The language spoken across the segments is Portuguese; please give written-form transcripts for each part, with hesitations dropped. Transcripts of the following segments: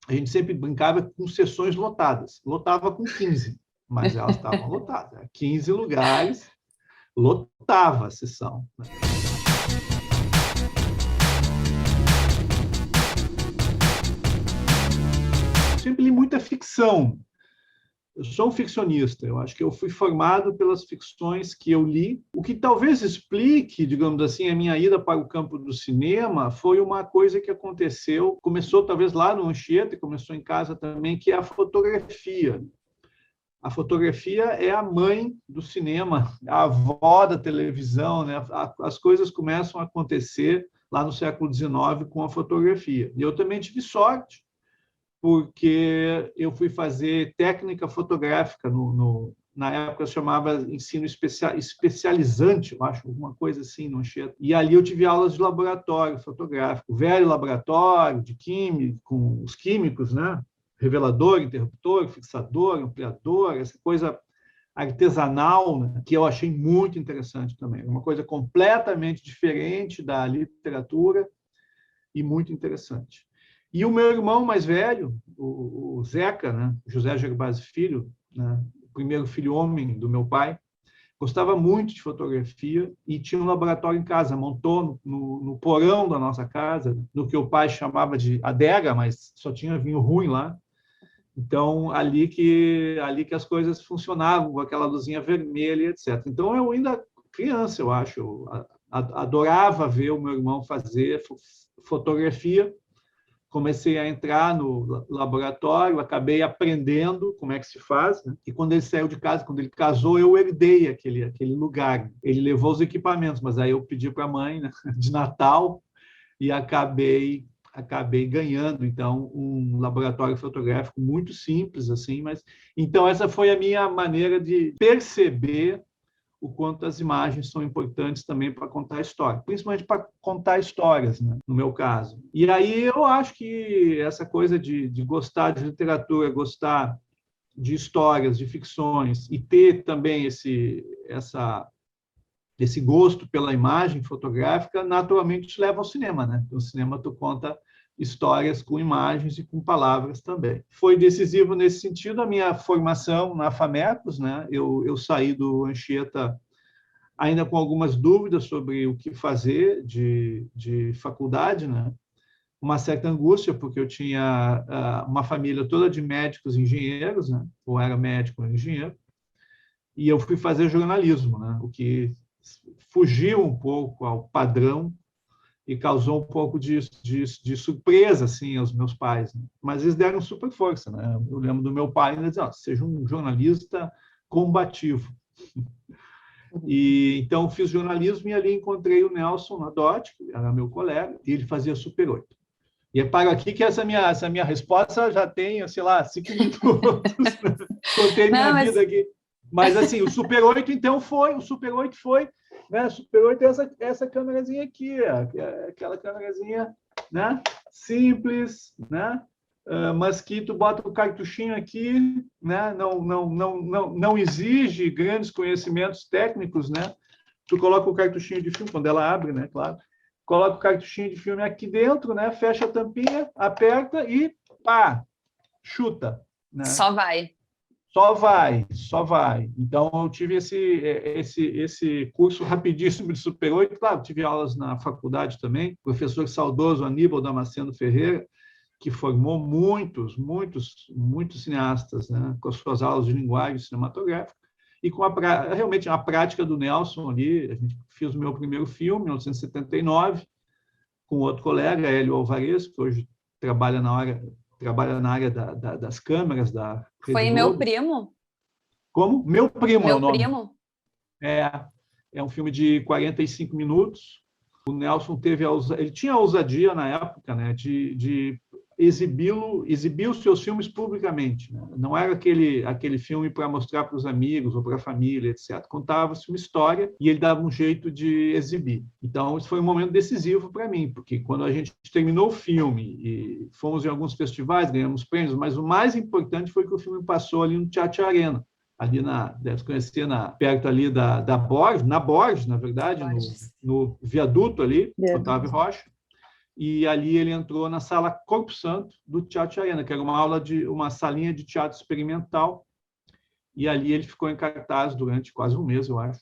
a gente sempre brincava com sessões lotadas. Lotava com 15, mas elas estavam lotadas. 15 lugares, lotava a sessão. Sempre li muita ficção. Eu sou um ficcionista, eu acho que eu fui formado pelas ficções que eu li. O que talvez explique, digamos assim, a minha ida para o campo do cinema foi uma coisa que aconteceu, começou talvez lá no Anchieta, e começou em casa também, que é a fotografia. A fotografia é a mãe do cinema, a avó da televisão, né? As coisas começam a acontecer lá no século XIX com a fotografia. E eu também tive sorte, porque eu fui fazer técnica fotográfica na época chamava ensino especializante, eu acho, alguma coisa assim, no Anchieta. E ali eu tive aulas de laboratório fotográfico, velho laboratório de química, com os químicos, né? Revelador, interruptor, fixador, ampliador, essa coisa artesanal, né? Que eu achei muito interessante também. Uma coisa completamente diferente da literatura e muito interessante. E o meu irmão mais velho, o Zeca, né? José Gerbasi Filho, né? O primeiro filho homem do meu pai, gostava muito de fotografia e tinha um laboratório em casa, montou no porão da nossa casa, no que o pai chamava de adega, mas só tinha vinho ruim lá. Então, ali que as coisas funcionavam, com aquela luzinha vermelha, etc. Então, eu ainda criança, eu acho, eu adorava ver o meu irmão fazer fotografia. Comecei a entrar no laboratório, acabei aprendendo como é que se faz, né? E quando ele saiu de casa, quando ele casou, eu herdei aquele lugar. Ele levou os equipamentos, mas aí eu pedi para a mãe, né, de Natal, e acabei ganhando, então, um laboratório fotográfico muito simples, assim, mas... Então, essa foi a minha maneira de perceber o quanto as imagens são importantes também para contar a história, principalmente para contar histórias, né? No meu caso. E aí eu acho que essa coisa de gostar de literatura, gostar de histórias, de ficções, e ter também esse gosto pela imagem fotográfica, naturalmente te leva ao cinema, né? No cinema tu conta histórias com imagens e com palavras também. Foi decisivo nesse sentido a minha formação na FAMECOS, né? Eu saí do Anchieta ainda com algumas dúvidas sobre o que fazer de faculdade, né? Uma certa angústia, porque eu tinha uma família toda de médicos e engenheiros, né? Ou era médico ou engenheiro, e eu fui fazer jornalismo, né? O que fugiu um pouco ao padrão e causou um pouco de surpresa assim aos meus pais, né? Mas eles deram super força, né? Eu lembro do meu pai dizendo: seja um jornalista combativo. E então fiz jornalismo e ali encontrei o Nelson Nadotti, que era meu colega, e ele fazia Super 8. E eu paro aqui que essa minha resposta já tem, sei lá, 5 minutos. Contei minha vida aqui. Mas assim, o Super 8 então foi, né? Super 8 é essa câmerazinha aqui, aquela câmerazinha, né? Simples, né? Mas que tu bota o cartuchinho aqui, né? Não exige grandes conhecimentos técnicos, né? Tu coloca o cartuchinho de filme quando ela abre, né? Claro. Coloca o cartuchinho de filme aqui dentro, né? Fecha a tampinha, aperta e pá, chuta, né? Só vai. Só vai. Então, eu tive esse curso rapidíssimo de Super 8. Claro, tive aulas na faculdade também. O professor saudoso Aníbal Damasceno Ferreira, que formou muitos cineastas, né? Com as suas aulas de linguagem cinematográfica. E com realmente a prática do Nelson ali. A gente fez o meu primeiro filme, em 1979, com outro colega, Hélio Alvarez, que hoje trabalha na área das câmeras da Rede Foi Globo. Meu Primo? Como? Meu Primo é o nome. Meu Primo? É um filme de 45 minutos. O Nelson ele tinha a ousadia na época, né, de exibir os seus filmes publicamente, né? Não era aquele filme para mostrar para os amigos ou para a família, etc. Contava-se uma história e ele dava um jeito de exibir. Então, isso foi um momento decisivo para mim, porque quando a gente terminou o filme e fomos em alguns festivais, ganhamos prêmios, mas o mais importante foi que o filme passou ali no Teatro Arena, ali deve conhecer, perto ali da Borges, na verdade, no viaduto ali, Otávio Rocha. e ali ele entrou na sala Corpo Santo do Teatro Arena, que era uma salinha de teatro experimental, e ali ele ficou em cartaz durante quase um mês, eu acho.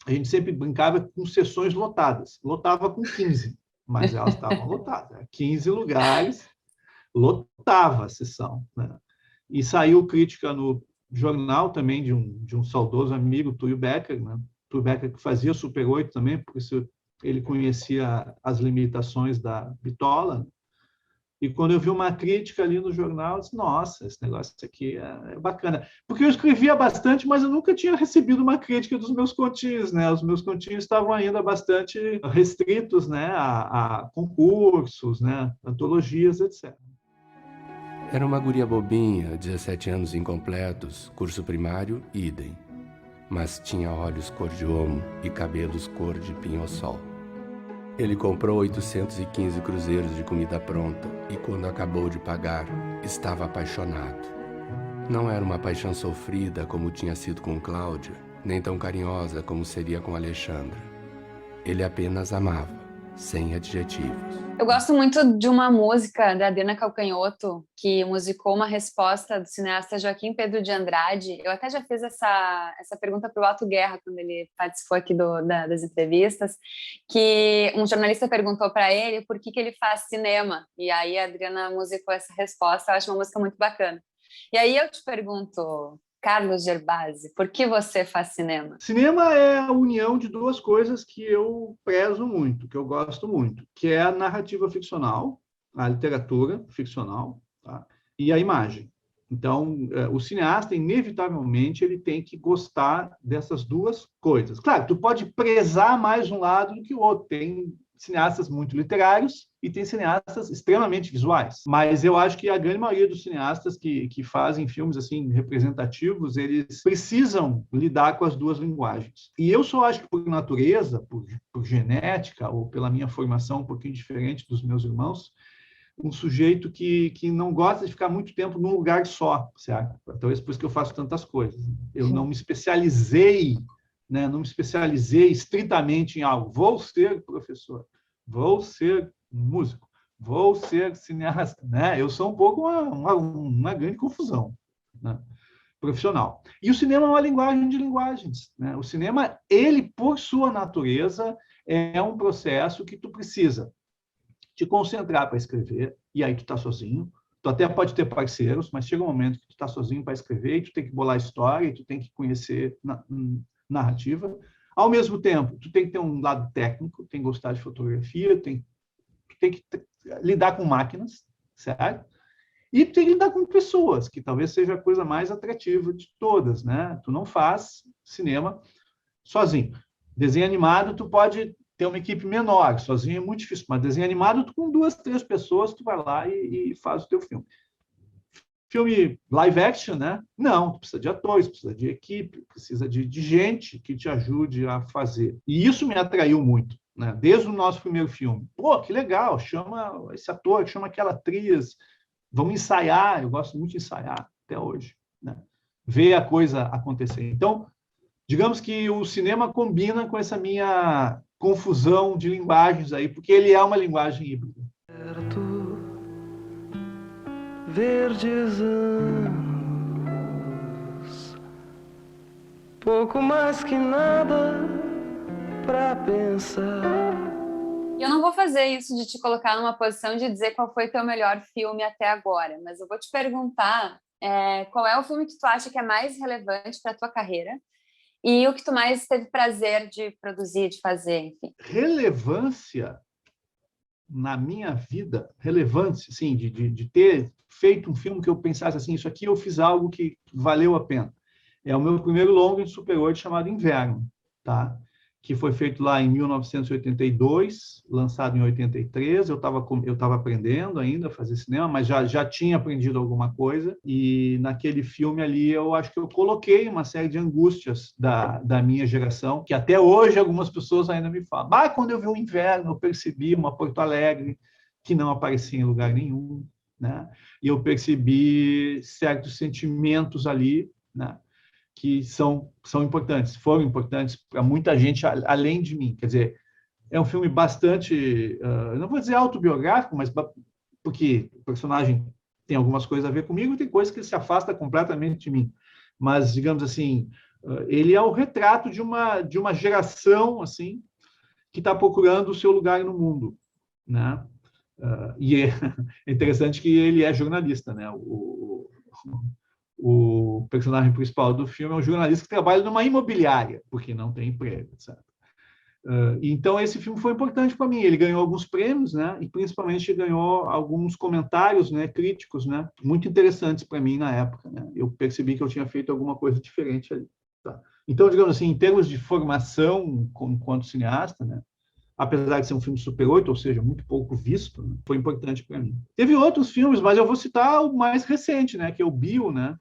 A gente sempre brincava com sessões lotadas. Lotava com 15, mas elas estavam lotadas. 15 lugares, lotava a sessão, né? E saiu crítica no jornal também de um saudoso amigo, Túlio Becker, né? Túlio Becker que fazia Super 8 também, por isso ele conhecia as limitações da bitola. E quando eu vi uma crítica ali no jornal, eu disse, nossa, esse negócio aqui é bacana. Porque eu escrevia bastante, mas eu nunca tinha recebido uma crítica dos meus continhos, né? Os meus continhos estavam ainda bastante restritos, né, a concursos, né, antologias, etc. Era uma guria bobinha, 17 anos incompletos, curso primário, idem. Mas tinha olhos cor de homo e cabelos cor de pinho-sol. Ele comprou 815 cruzeiros de comida pronta e, quando acabou de pagar, estava apaixonado. Não era uma paixão sofrida como tinha sido com Cláudia, nem tão carinhosa como seria com Alexandra. Ele apenas amava, sem adjetivos. Eu gosto muito de uma música da Adriana Calcanhoto, que musicou uma resposta do cineasta Joaquim Pedro de Andrade. Eu até já fiz essa pergunta para o Otto Guerra, quando ele participou aqui das entrevistas, que um jornalista perguntou para ele por que ele faz cinema. E aí a Adriana musicou essa resposta. Eu acho uma música muito bacana. E aí eu te pergunto, Carlos Gerbasi, por que você faz cinema? Cinema é a união de duas coisas que eu prezo muito, que eu gosto muito, que é a narrativa ficcional, a literatura ficcional, tá? E a imagem. Então, o cineasta, inevitavelmente, ele tem que gostar dessas duas coisas. Claro, tu pode prezar mais um lado do que o outro. Tem cineastas muito literários e tem cineastas extremamente visuais. Mas eu acho que a grande maioria dos cineastas que fazem filmes assim representativos, eles precisam lidar com as duas linguagens. E eu só acho que por natureza, por genética, ou pela minha formação um pouquinho diferente dos meus irmãos, um sujeito que não gosta de ficar muito tempo num lugar só, certo? Talvez por isso que eu faço tantas coisas. Eu não me especializei, né? Não me especializei estritamente em algo. Vou ser professor, vou ser músico, vou ser cineasta, né? Eu sou um pouco uma grande confusão, né, profissional. E o cinema é uma linguagem de linguagens, né? O cinema, ele, por sua natureza, é um processo que tu precisa te concentrar para escrever, e aí tu está sozinho. Tu até pode ter parceiros, mas chega um momento que tu está sozinho para escrever e tu tem que bolar história e tu tem que conhecer narrativa. Ao mesmo tempo, tu tem que ter um lado técnico, tem que gostar de fotografia, tu tem que lidar com máquinas, certo? E tu tem que lidar com pessoas, que talvez seja a coisa mais atrativa de todas, né? Tu não faz cinema sozinho. Desenho animado, tu pode ter uma equipe menor, sozinho é muito difícil, mas desenho animado, tu com 2, 3 pessoas, tu vai lá e faz o teu filme. Filme live action, né? Não, tu precisa de atores, precisa de equipe, precisa de gente que te ajude a fazer. E isso me atraiu muito, né? Desde o nosso primeiro filme. Pô, que legal, chama esse ator, chama aquela atriz, vamos ensaiar, eu gosto muito de ensaiar até hoje, né? Ver a coisa acontecer. Então, digamos que o cinema combina com essa minha confusão de linguagens aí, porque ele é uma linguagem híbrida. Verdes anos, pouco mais que nada pra pensar. Eu não vou fazer isso de te colocar numa posição de dizer qual foi teu melhor filme até agora, mas eu vou te perguntar qual é o filme que tu acha que é mais relevante para a tua carreira e o que tu mais teve prazer de produzir, de fazer, enfim. Relevância na minha vida, relevância, sim, de ter feito um filme que eu pensasse assim, isso aqui eu fiz algo que valeu a pena. É o meu primeiro longa de Super 8 chamado Inverno, tá? Que foi feito lá em 1982, lançado em 83. Eu estava aprendendo ainda a fazer cinema, mas já tinha aprendido alguma coisa. E naquele filme ali, eu acho que eu coloquei uma série de angústias da minha geração, que até hoje algumas pessoas ainda me falam. Quando eu vi o Inverno, eu percebi uma Porto Alegre que não aparecia em lugar nenhum, né? E eu percebi certos sentimentos ali, né, que são importantes, foram importantes para muita gente além de mim. Quer dizer, É um filme bastante, não vou dizer autobiográfico, mas porque o personagem tem algumas coisas a ver comigo e tem coisas que ele se afasta completamente de mim. Mas, digamos assim, ele é o retrato de uma geração assim que está procurando o seu lugar no mundo, né? E é interessante que ele é jornalista, né? O personagem principal do filme é um jornalista que trabalha numa imobiliária, porque não tem emprego, etc. Então, esse filme foi importante para mim. Ele ganhou alguns prêmios, né? E principalmente ganhou alguns comentários, né, críticos, né, muito interessantes para mim na época, né? Eu percebi que eu tinha feito alguma coisa diferente ali. Tá? Então, digamos assim, em termos de formação enquanto cineasta, né, apesar de ser um filme Super 8, ou seja, muito pouco visto, né, foi importante para mim. Teve outros filmes, mas eu vou citar o mais recente, né, que é o Bill, né?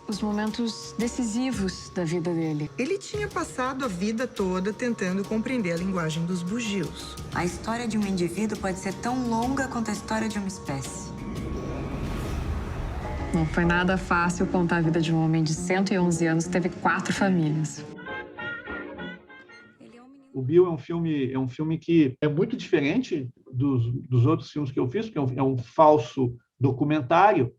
Os momentos decisivos da vida dele. Ele tinha passado a vida toda tentando compreender a linguagem dos bugios. A história de um indivíduo pode ser tão longa quanto a história de uma espécie. Não foi nada fácil contar a vida de um homem de 111 anos que teve 4 famílias. O Bill é um filme que é muito diferente dos outros filmes que eu fiz, porque é um falso documentário.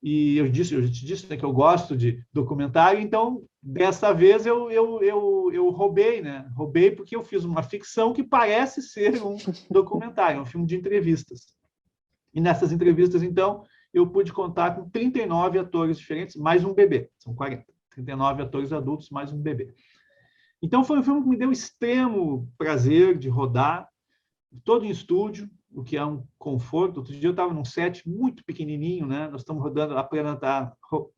E eu te disse, né, que eu gosto de documentário, então, dessa vez eu roubei, né? Roubei porque eu fiz uma ficção que parece ser um documentário, um filme de entrevistas. E nessas entrevistas, então, eu pude contar com 39 atores diferentes, mais um bebê. São 40. 39 atores adultos, mais um bebê. Então, foi um filme que me deu extremo prazer de rodar, todo em estúdio, o que é um conforto. Outro dia eu estava num set muito pequenininho, né? Nós estamos rodando, a Plena está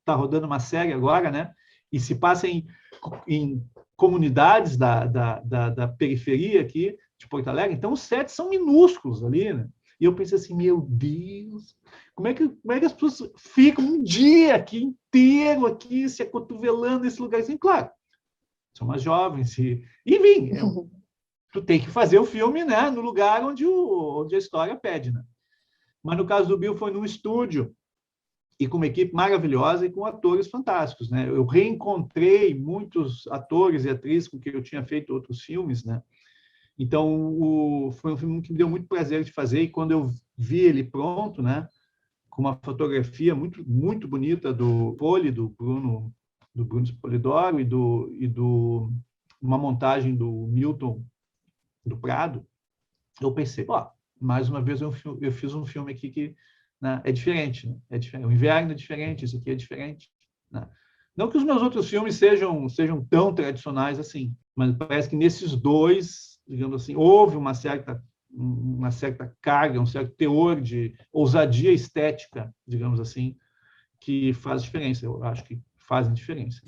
rodando uma série agora, né? E se passa em comunidades da periferia aqui de Porto Alegre. Então, os sets são minúsculos ali, né? E eu pensei assim, meu Deus, como é que as pessoas ficam um dia aqui inteiro aqui se acotovelando nesse lugarzinho? Claro, são mais jovens enfim, tu tem que fazer o filme, né, no lugar onde a história pede, né? Mas no caso do Bill foi num estúdio e com uma equipe maravilhosa e com atores fantásticos, né? Eu reencontrei muitos atores e atrizes com quem eu tinha feito outros filmes, né? Então foi um filme que me deu muito prazer de fazer e quando eu vi ele pronto, né, com uma fotografia muito muito bonita do Poli, do Bruno Spolidoro e uma montagem do Milton do Prado, eu pensei, mais uma vez eu fiz um filme aqui que, né, é diferente, né? É diferente. O Inverno é diferente, isso aqui é diferente, né? Não que os meus outros filmes sejam tão tradicionais assim, mas parece que nesses dois, digamos assim, houve uma certa carga, um certo teor de ousadia estética, digamos assim, que faz diferença. Eu acho que fazem diferença.